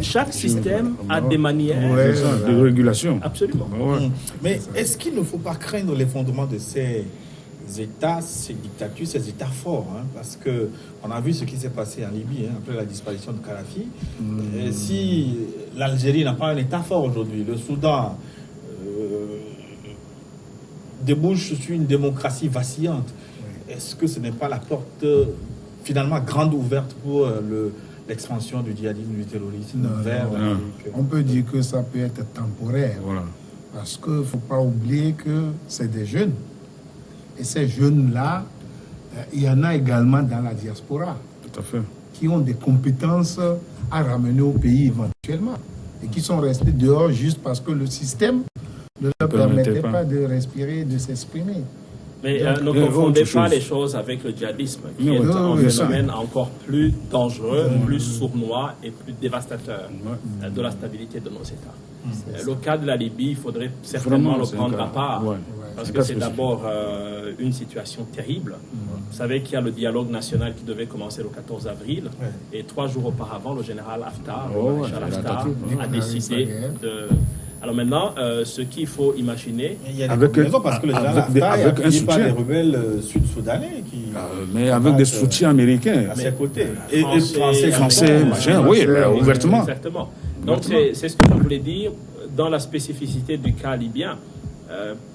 chaque système a des manières
de régulation.
Absolument.
Mais est-ce qu'il ne faut pas craindre l'effondrement de ces États, ces dictatures, ces États forts, parce qu'on a vu ce qui s'est passé en Libye après la disparition de Kadhafi. Si l'Algérie n'a pas un État fort aujourd'hui, le Soudan débouche sur une démocratie vacillante, est-ce que ce n'est pas la porte finalement grande ouverte pour l'expansion du djihadisme, du terrorisme vers l'Afrique?
On peut dire que ça peut être temporaire, parce qu'il ne faut pas oublier que c'est des jeunes. Et ces jeunes-là, il y en a également dans la diaspora.
Tout à fait.
Qui ont des compétences à ramener au pays éventuellement. Et qui sont restés dehors juste parce que le système ne leur permettait pas de respirer, de s'exprimer.
Mais ne confondez pas les choses avec le djihadisme, qui est un phénomène encore plus dangereux, plus sournois et plus dévastateur de la stabilité de nos États. Le cas de la Libye, il faudrait certainement le prendre à part, parce que c'est d'abord une situation terrible. Vous savez qu'il y a le dialogue national qui devait commencer le 14 avril, et 3 jours auparavant, le général Haftar, a décidé de... Alors maintenant, ce qu'il faut imaginer...
Il y a des raisons parce que le général Haftar est appuyé par les rebelles sud-soudanais qui...
mais avec des soutiens américains.
À ses côtés.
Et français, machin, oui, ouvertement.
Exactement. Donc c'est ce que je voulais dire dans la spécificité du cas libyen.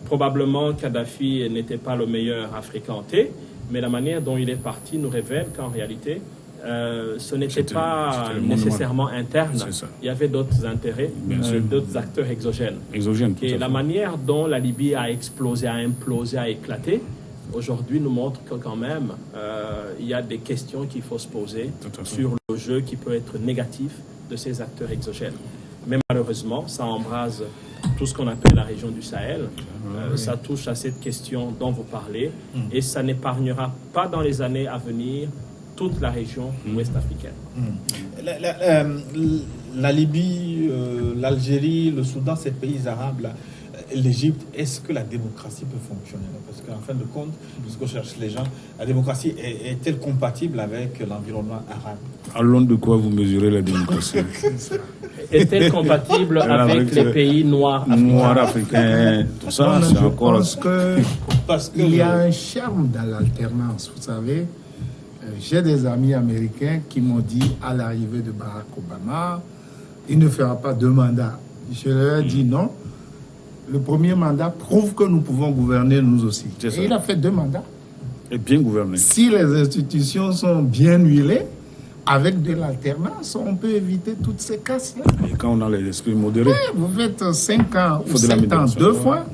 Probablement Kadhafi n'était pas le meilleur à fréquenter, mais la manière dont il est parti nous révèle qu'en réalité, ce n'était pas nécessairement interne. Il y avait d'autres intérêts, d'autres acteurs exogènes. Et la manière dont la Libye a explosé, a implosé, a éclaté, aujourd'hui nous montre que quand même, il y a des questions qu'il faut se poser sur le jeu qui peut être négatif de ces acteurs exogènes. Mais malheureusement, ça embrase tout ce qu'on appelle la région du Sahel. Ça touche à cette question dont vous parlez et ça n'épargnera pas dans les années à venir toute la région ouest africaine.
La Libye, l'Algérie, le Soudan, ces pays arabes, là, l'Égypte, est-ce que la démocratie peut fonctionner là? Parce qu'en fin de compte, ce que cherchent les gens, la démocratie est-elle compatible avec l'environnement arabe?
À l'aune de quoi vous mesurez la démocratie?
Est-elle compatible avec les pays noirs
africains? Tout ça, c'est encore...
Parce qu'il y a un charme dans l'alternance, vous savez. J'ai des amis américains qui m'ont dit à l'arrivée de Barack Obama, il ne fera pas 2 mandats. Je leur ai dit non. Le premier mandat prouve que nous pouvons gouverner nous aussi. Et il a fait 2 mandats.
Et bien gouverné.
Si les institutions sont bien huilées, avec de l'alternance, on peut éviter toutes ces casses-là.
Et quand on a les esprits modérés.
Vous faites 5 ans ou 7 ans 2 fois,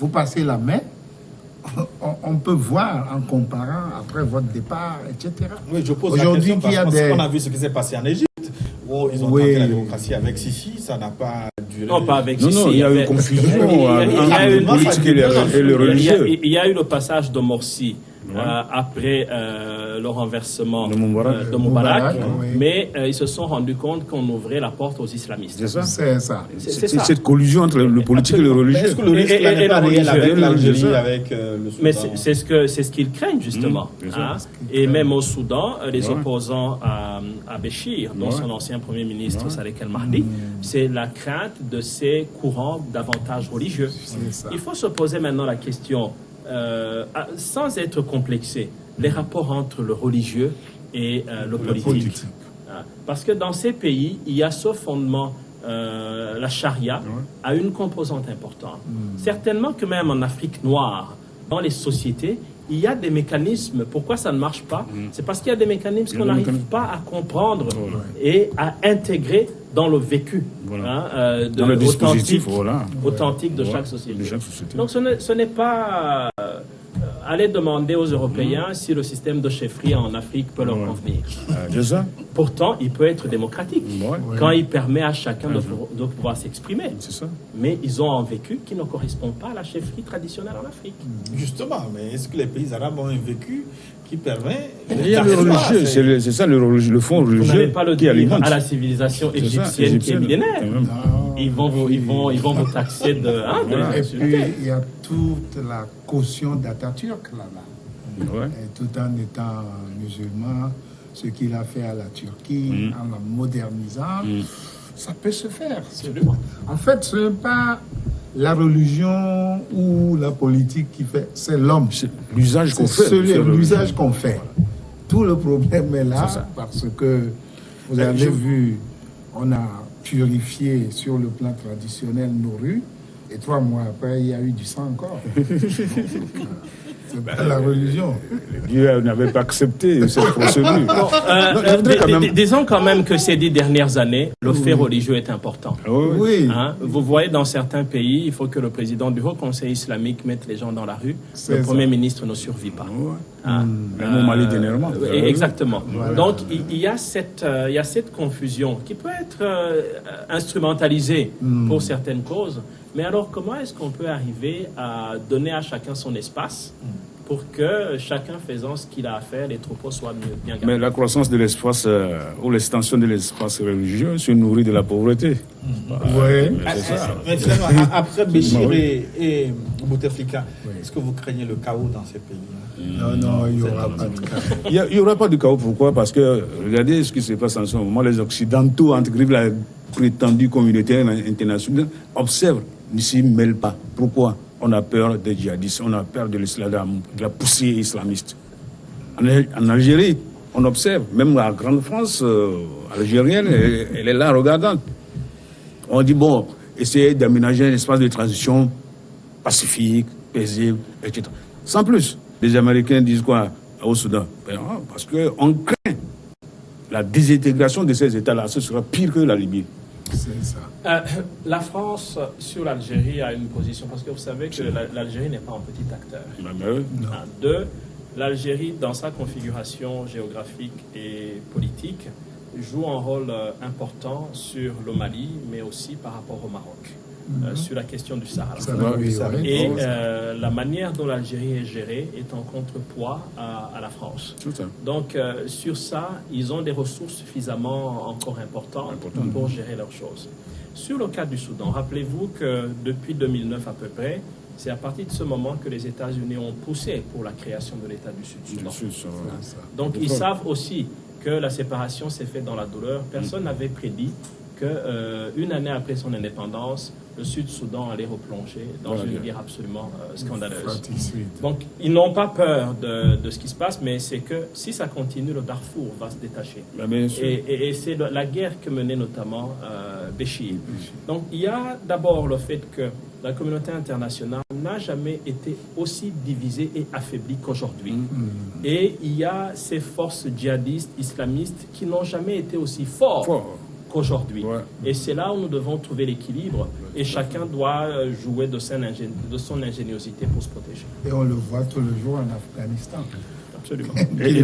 vous passez la main. On peut voir en comparant après votre départ, etc.
Oui, je pose la question parce qu'on a vu ce qui s'est passé en Égypte, où ils ont tenté la démocratie avec Sisi, ça n'a pas duré.
Non, pas avec Sisi.
Non, il y a eu confusion entre le politique et le religieux.
Il y a eu le passage de Morsi après le renversement de Moubarak, mais ils se sont rendus compte qu'on ouvrait la porte aux islamistes.
C'est ça.
C'est cette collusion entre le politique et le religieux.
Est-ce que le risque n'est pas réel avec l'Algérie, avec le Soudan?
Mais c'est ce qu'ils craignent justement. Et même au Soudan, les opposants à Béchir, dont son ancien premier ministre Saleh El Mahdi, c'est la crainte de ces courants davantage religieux. Il faut se poser maintenant la question, sans être complexé, les rapports entre le religieux et le politique. Parce que dans ces pays, il y a ce fondement, la charia, a une composante importante. Certainement que même en Afrique noire, dans les sociétés, il y a des mécanismes. Pourquoi ça ne marche pas? C'est parce qu'il y a des mécanismes qu'on n'arrive pas à comprendre et à intégrer dans le vécu
dans le dispositif
authentique de chaque société. Donc ce n'est pas aller demander aux Européens si le système de chefferie en Afrique peut leur convenir. Pourtant, il peut être démocratique quand il permet à chacun de pouvoir s'exprimer. Mais ils ont un vécu qui ne correspond pas à la chefferie traditionnelle en Afrique.
Justement, mais est-ce que les pays arabes ont un vécu qui permet...
Il y a le religieux, c'est ça le fond religieux. Vous
n'allez pas le dire à la civilisation égyptienne qui est millénaire. Ils vont vous taxer de...
Et puis, il y a toute la caution d'Atatürk là-bas. Tout en étant musulman, ce qu'il a fait à la Turquie, en la modernisant, ça peut se faire. En fait, ce n'est pas la religion ou la politique qui fait, c'est l'homme.
C'est l'usage qu'on fait.
L'usage qu'on fait. Tout le problème est là parce que vous avez vu, on a purifié sur le plan traditionnel nos rues et 3 mois après, il y a eu du sang encore. C'est pas la religion.
Dieu n'avait pas accepté cette procédure.
Disons quand même que ces 10 dernières années, le fait religieux est important.
Oui.
Vous voyez, dans certains pays, il faut que le président du Haut Conseil islamique mette les gens dans la rue. Le Premier ministre ne survit pas.
Même au Mali dernièrement.
Exactement. Donc, il y a cette confusion qui peut être instrumentalisée pour certaines causes. Mais alors, comment est-ce qu'on peut arriver à donner à chacun son espace pour que chacun faisant ce qu'il a à faire, les troupeaux soient bien gardés.
Mais la croissance de l'espace ou l'extension de l'espace religieux se nourrit de la pauvreté.
Oui.
Mais finalement, après Béchir et Bouteflika, est-ce que vous craignez le chaos dans ces pays?
Non, il n'y aura pas de chaos.
Il n'y aura pas de chaos. Pourquoi? Parce que regardez ce qui se passe en ce moment. Les Occidentaux, entre la prétendue communauté internationale, observent, ne s'y mêlent pas. Pourquoi? On a peur des djihadistes, on a peur de l'islam, de la poussée islamiste. En Algérie, on observe, même la grande France algérienne, elle est là regardante. On dit, bon, essayez d'aménager un espace de transition pacifique, paisible, etc. Sans plus, les Américains disent quoi au Soudan? Parce qu'on craint la désintégration de ces États-là, ce sera pire que la Libye.
C'est ça.
La France, sur l'Algérie, a une position, parce que vous savez que l'Algérie n'est pas un petit acteur. Deux, l'Algérie, dans sa configuration géographique et politique, joue un rôle important sur le Mali, mais aussi par rapport au Maroc, sur la question du Sahara. Et la manière dont l'Algérie est gérée est en contrepoids à la France. Donc, sur ça, ils ont des ressources suffisamment encore importantes pour gérer leurs choses. Sur le cas du Soudan, rappelez-vous que depuis 2009 à peu près, c'est à partir de ce moment que les États-Unis ont poussé pour la création de l'État du Sud-Soudan. Donc, ils savent aussi que la séparation s'est faite dans la douleur. Personne n'avait prédit qu'une année après son indépendance, le Sud-Soudan allait replonger dans une guerre absolument scandaleuse. Donc, ils n'ont pas peur de ce qui se passe, mais c'est que si ça continue, le Darfour va se détacher. Et c'est la guerre que menait notamment Béchir. Donc, il y a d'abord le fait que la communauté internationale n'a jamais été aussi divisée et affaiblie qu'aujourd'hui. Et il y a ces forces djihadistes, islamistes, qui n'ont jamais été aussi fortes qu'aujourd'hui. Et c'est là où nous devons trouver l'équilibre et chacun doit jouer de son ingéniosité pour se protéger.
Et on le voit tous les jours en Afghanistan.
Absolument.
Et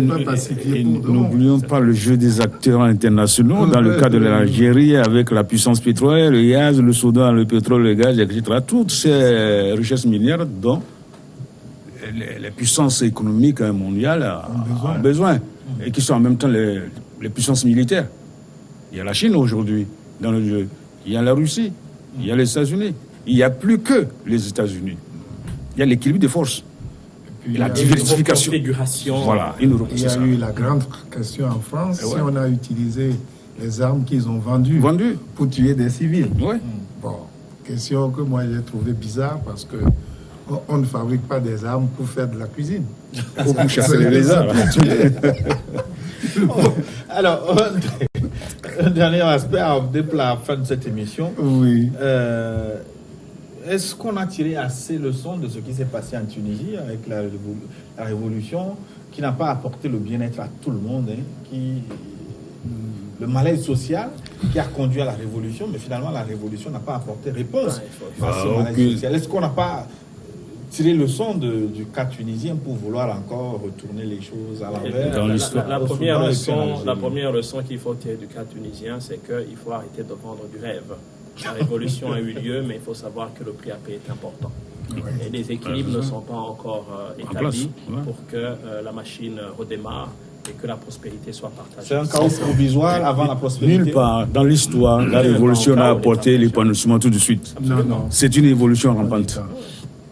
n'oublions pas le jeu des acteurs internationaux dans le cas de l'Algérie avec la puissance pétrolière, le gaz, le Soudan, le pétrole, le gaz, etc. Toutes ces richesses minières dont les puissances économiques mondiales ont besoin et qui sont en même temps les puissances militaires. Il y a la Chine aujourd'hui dans le jeu, il y a la Russie, il y a les États-Unis. Il n'y a plus que les États-Unis. Il y a l'équilibre des forces. Et la diversification.
Voilà,
il y a eu la grande question en France, si on a utilisé les armes qu'ils ont vendues pour tuer des civils. Bon, question que moi j'ai trouvé bizarre parce que on ne fabrique pas des armes pour faire de la cuisine.
Pour chasser les lézards.
Alors, un dernier aspect à la fin de cette émission.
Oui.
Est-ce qu'on a tiré assez leçon de ce qui s'est passé en Tunisie avec la révolution, qui n'a pas apporté le bien-être à tout le monde, le malaise social qui a conduit à la révolution, mais finalement la révolution n'a pas apporté réponse à ce malaise social. Est-ce qu'on n'a pas tiré leçon du cas tunisien pour vouloir encore retourner les choses à l'envers?
La première leçon qu'il faut tirer du cas tunisien, c'est qu'il faut arrêter de vendre du rêve. La révolution a eu lieu, mais il faut savoir que le prix à payer est important. Et les équilibres ne sont pas encore établis pour que la machine redémarre et que la prospérité soit partagée.
C'est un chaos provisoire avant la prospérité.
Nulle part dans l'histoire, la révolution a apporté l'épanouissement tout de suite.
Non.
C'est une évolution rampante.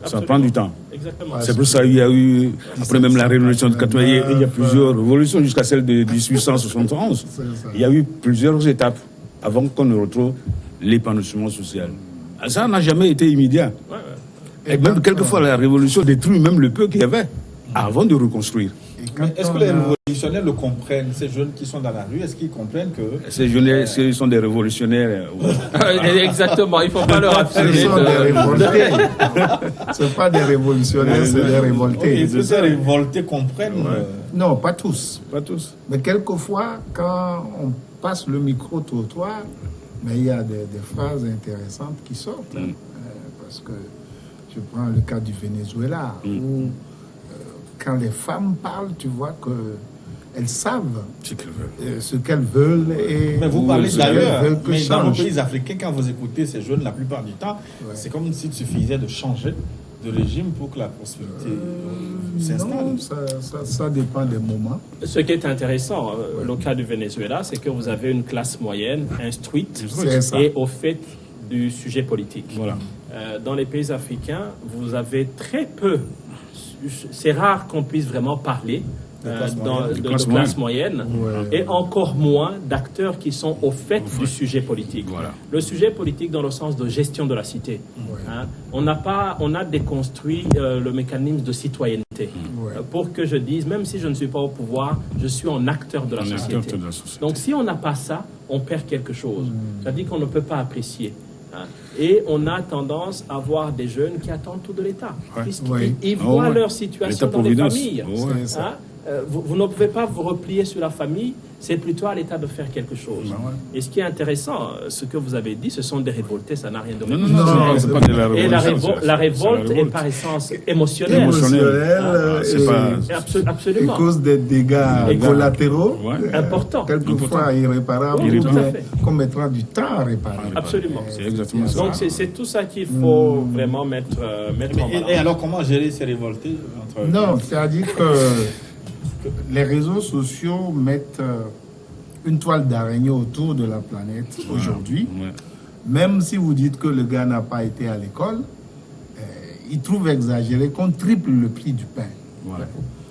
Ça prend du temps.
Exactement.
C'est pour ça qu'il y a eu, après même la révolution de 80, il y a plusieurs révolutions jusqu'à celle de 1871. Il y a eu plusieurs étapes avant qu'on ne retrouve l'épanouissement social. Ça n'a jamais été immédiat. Et même quelquefois, la révolution détruit même le peu qu'il y avait avant de reconstruire.
Est-ce que les révolutionnaires le comprennent, ces jeunes qui sont dans la rue, est-ce qu'ils comprennent que...
Ces jeunes sont des révolutionnaires.
Exactement, il ne faut pas leur appeler.
Ce sont des révoltés. Ce ne sont pas des révolutionnaires, c'est des révoltés.
Est-ce que ces révoltés comprennent
Non, pas tous.
Pas tous.
Mais quelquefois, quand on passe le micro-trottoir, mais il y a des phrases intéressantes qui sortent. Parce que je prends le cas du Venezuela, où quand les femmes parlent, tu vois qu'elles savent ce qu'elles veulent.
Mais vous parlez d'ailleurs, mais dans nos pays africains, quand vous écoutez ces jeunes, la plupart du temps, c'est comme s'il suffisait de changer de régime pour que la prospérité s'installe.
Non, ça dépend des moments.
Ce qui est intéressant, le cas du Venezuela, c'est que vous avez une classe moyenne instruite
C'est ça.
et au fait du sujet politique.
Voilà.
Dans les pays africains, vous avez très peu, c'est rare qu'on puisse vraiment parler de classe moyenne et encore moins d'acteurs qui sont au fait du sujet politique.
Voilà.
Le sujet politique dans le sens de gestion de la cité. Hein, on a déconstruit le mécanisme de citoyenneté pour que je dise, même si je ne suis pas au pouvoir, je suis un acteur de la société. Donc si on n'a pas ça, on perd quelque chose. C'est-à-dire qu'on ne peut pas apprécier. Hein. Et on a tendance à voir des jeunes qui attendent tout de l'État. Ils voient leur situation dans les familles. Hein. Vous ne pouvez pas vous replier sur la famille, c'est plutôt à l'État de faire quelque chose. Et ce qui est intéressant, ce que vous avez dit, ce sont des révoltés, ça n'a rien de révolutionnaire.
Non, c'est pas de la révolution.
Et la révolte est par essence émotionnelle. Absolument.
À cause des dégâts collatéraux,
importants.
Quelquefois irréparables, qu'on mettra du temps à réparer.
Absolument.
C'est exactement ça.
Donc c'est tout ça qu'il faut vraiment mettre en valeur.
Et alors, comment gérer ces révoltés
Non, c'est-à-dire que les réseaux sociaux mettent une toile d'araignée autour de la planète aujourd'hui. Même si vous dites que le gars n'a pas été à l'école, il trouve exagéré qu'on triple le prix du pain.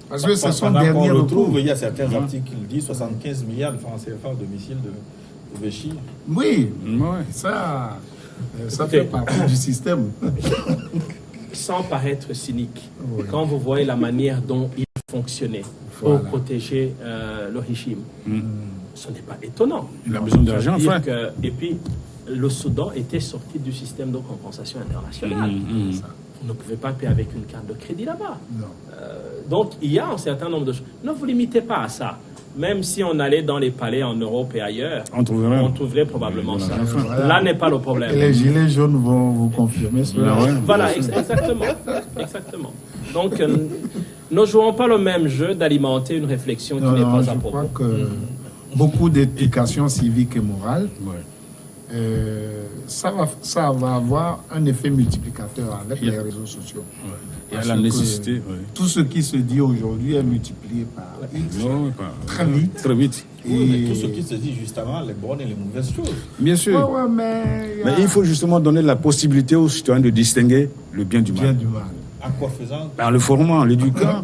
Parce que c'est son dernier recours.
Il y a certains articles qui disent 75 milliards de francs CFA au domicile de Véchy.
Oui, ça fait partie du système.
Sans paraître cynique, quand vous voyez la manière dont il fonctionnait pour protéger le régime, ce n'est pas étonnant.
Il a besoin d'argent, frère.
Et puis, le Soudan était sorti du système de compensation internationale. Vous ne pouvez pas payer avec une carte de crédit là-bas. Donc, il y a un certain nombre de choses. Ne vous limitez pas à ça. Même si on allait dans les palais en Europe et ailleurs, on trouverait probablement ça. Là n'est pas le problème.
Et les gilets jaunes vont vous confirmer cela.
Voilà, exactement. Donc, ne jouons pas le même jeu d'alimenter une réflexion qui n'est pas à propos.
Je crois que beaucoup d'éducation civique et morale, ça va avoir un effet multiplicateur avec les réseaux sociaux.
Il y a la nécessité.
Tout ce qui se dit aujourd'hui est multiplié par X très vite.
Mais tout ce qui se dit justement, les bonnes et les mauvaises choses.
Bien sûr.
Mais
il faut justement donner la possibilité aux citoyens de distinguer le bien du mal.
En quoi faisant?
En le formant, en l'éduquant,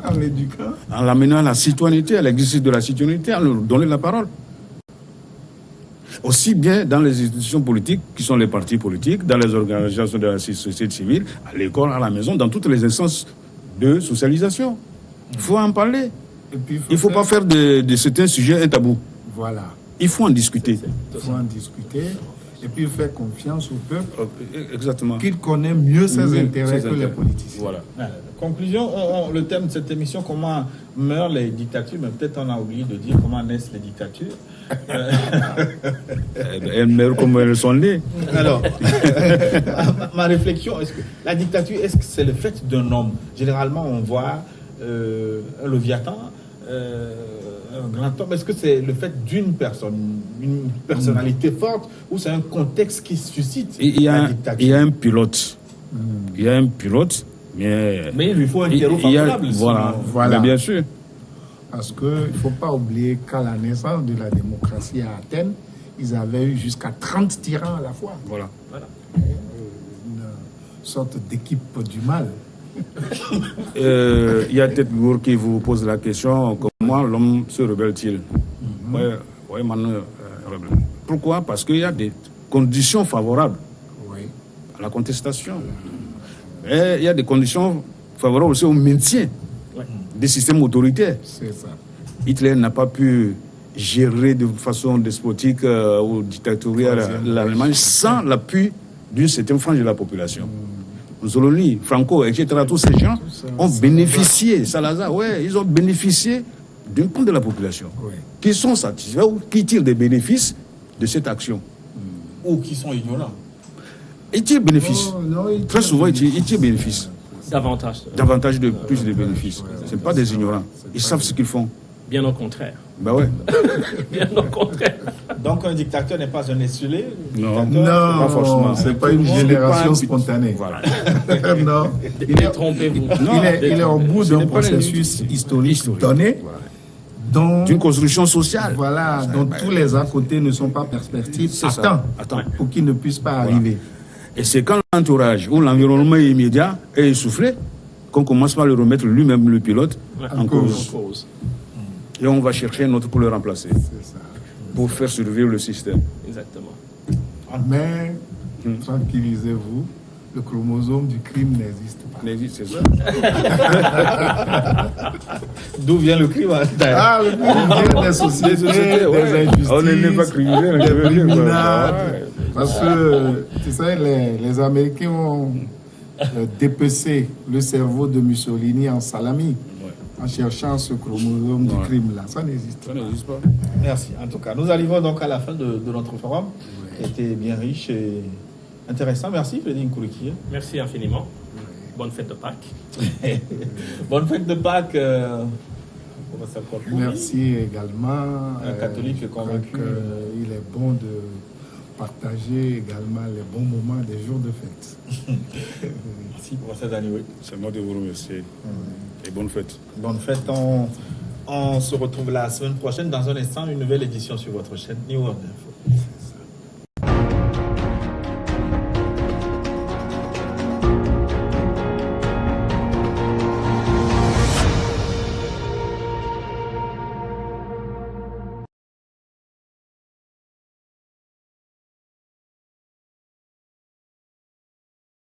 en l'amenant à la citoyenneté, à l'exercice de la citoyenneté, en leur donnant la parole. Aussi bien dans les institutions politiques, qui sont les partis politiques, dans les organisations de la société civile, à l'école, à la maison, dans toutes les instances de socialisation. Il faut en parler. Il ne faut pas faire de certains sujets un tabou.
Voilà.
Il faut en discuter.
Il faut en discuter. Et puis faire confiance au peuple.
Exactement.
Qu'il connaît mieux ses intérêts que les politiciens.
Voilà.
Conclusion, le thème de cette émission, comment meurent les dictatures, mais peut-être on a oublié de dire comment naissent les dictatures.
Elles meurent comme elles sont nées.
Alors, ma réflexion, est-ce que la dictature, est-ce que c'est le fait d'un homme? Généralement, on voit un Léviathan, un grand homme. Est-ce que c'est le fait d'une personne, une personnalité forte, ou c'est un contexte qui suscite la dictature?
Il y a un pilote. Il y a un pilote, mais
il lui faut un terreau favorable.
Voilà. Bien sûr.
Parce qu'il ne faut pas oublier qu'à la naissance de la démocratie à Athènes, ils avaient eu jusqu'à 30 tyrans à la fois.
Voilà.
Une sorte d'équipe du mal.
Il y a peut-être Gour qui vous pose la question, comment l'homme se rebelle-t-il? Pourquoi? Parce qu'il y a des conditions favorables à la contestation. Et il y a des conditions favorables aussi au maintien des systèmes autoritaires.
C'est ça.
Hitler n'a pas pu gérer de façon despotique ou dictatoriale l'Allemagne sans l'appui d'une certaine frange de la population. Mussolini, Franco, etc., tous ces gens ont bénéficié, Salazar, ils ont bénéficié d'un point de la population, qui sont satisfaits ou qui tirent des bénéfices de cette action.
Ou qui sont ignorants.
Ils tirent bénéfice. Très souvent, ils tirent bénéfice.
Davantage
Plus de bénéfices. Ce ne sont pas des ignorants. Ils savent ce qu'ils font.
Bien au contraire.
Ben ouais.
Bien au contraire.
Donc un dictateur n'est pas un esselé.
Non.
Dictateur,
pas forcément.
c'est pas
Tout
une
le monde
génération
n'est pas un-
spontanée.
Voilà.
Non.
Détrompez-vous.
Il est au bout
ce
d'un
n'est pas
processus
une-
historique donné,
Voilà.
dont,
D'une construction sociale.
voilà, dont tous les à côté ne sont pas perspectives
C'est ça.
à temps
Attends.
pour qu'ils ne puissent pas
Voilà.
arriver.
Et c'est quand l'entourage ou l'environnement immédiat est essoufflé qu'on commence par le remettre lui-même, le pilote,
Ouais,
en cause.
en cause.
Et on va chercher un autre pour le remplacer,
C'est ça.
pour faire survivre le système.
Exactement.
Mais, tranquillisez-vous, le chromosome du crime n'existe pas.
C'est ça.
D'où vient le crime?
Ah, le crime vient des sociétés, des injustices,
On n'est pas criminel,
des
on est bien, quoi.
criminades.
Ouais.
Parce que, tu sais, les Américains ont dépecé le cerveau de Mussolini en salami, en cherchant ce chromosome du
Ouais.
crime-là. Ça n'existe
Ça
pas.
n'existe pas.
Merci. En tout cas, nous arrivons donc à la fin de notre forum, qui était bien riche et intéressant. Merci, Frédéric Nkoulikié.
Merci infiniment. Bonne fête de Pâques.
Bonne fête de Pâques. Professeur Kolkouri.
Merci également.
Un catholique
je crois
convaincu.
qu'il est bon de partager également les bons moments des jours de fête.
Merci, professeur Danioué.
C'est moi de vous remercier. Et bonne fête.
Bonne fête. On se retrouve la semaine prochaine. Dans un instant, une nouvelle édition sur votre chaîne New World Info.